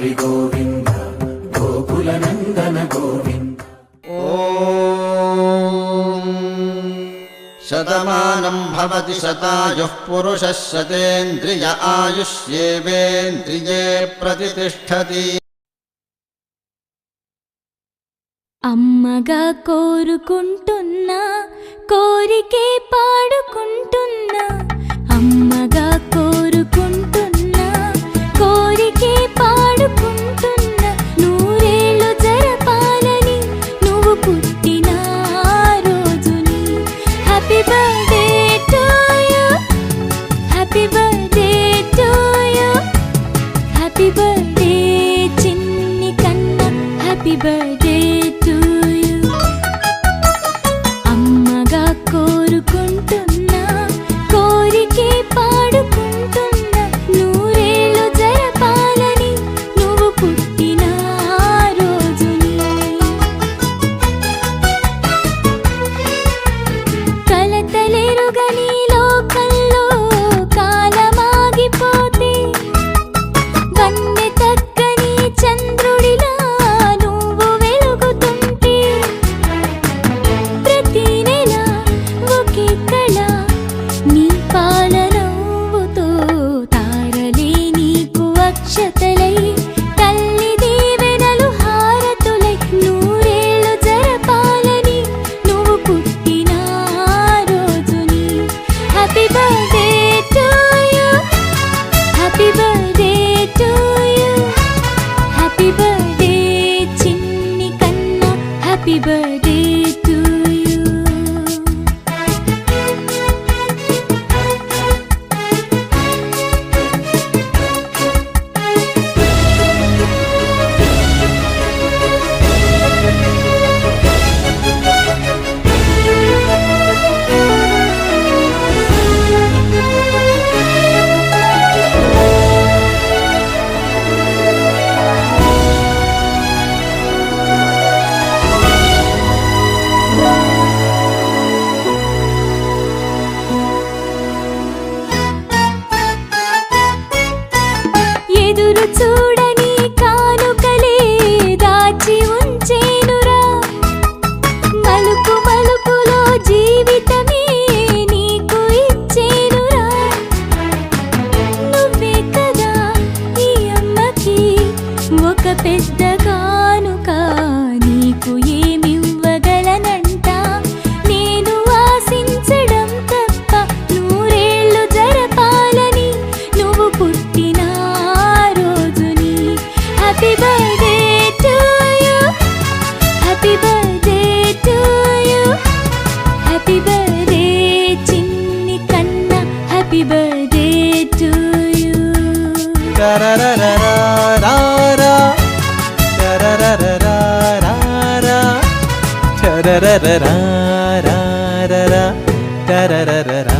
హరి గోవింద గోకుల నందన గోవింద. ఓం శతమానం భవతి శతాయుః పురుషः శతేంద్రియ ఆయుష్యేవేంద్రియే ప్రతిష్ఠతి. అమ్మగా కోరుకుంటున్నా కోరికే పాడుకుంటున్నా, అమ్మగా కోరుకుంటున్నా కోరికే పాడుకుంటున్నా, నూరేళ్ళు జరపాలని నువ్వు పుట్టిన రోజుని. Happy birthday to you, happy birthday to you, happy birthday చిన్ని కన్నా, హ్యాపీ బర్త్డే టు యు. అమ్మగా కోరుకుంటున్నా కోరికే పాడుకుంటున్నా, నూరేళ్ళు జరపాలని నువ్వు పుట్టిన రోజుని. కలతలెరుగని లోకంలో కాలమాగిపోతే, వన్నె తగ్గని చంద్రుడిలా నువ్వు వెలుగుతుంటే, ప్రతి నెల ఒకే కళ నీ పాలనవ్వుతో, తారలే నీకు అక్షతలై తల్లి దీవెనలు హారతులై, నూరేళ్ళు జరపాలని నువ్వు పుట్టిన రోజుని. Happy birthday to you, happy birthday to you, happy birthday చిన్ని కన్నా, హ్యాపీ బర్త్డే టు యు. ఎదురు చూడని కానుకలే దాచి ఉంచేనురా, మలుపు మలుపులో జీవితమే నీకు ఇచ్చేనురా. నువ్వే కదా ఈ అమ్మకి ఒక పెద్ద కానుక, నీకు ఏమివ్వగలనంట నేను ఆశించడం తప్ప, నూరేళ్ళు జరపాలని నువ్వు పుట్టిన రోజుని. Happy birthday to you, happy birthday to you, happy birthday చిన్ని కన్నా, హ్యాపీ బర్త్డే టు యు. టరరరరారా, టరరరరారా, టరరరరారా, టరరరరా.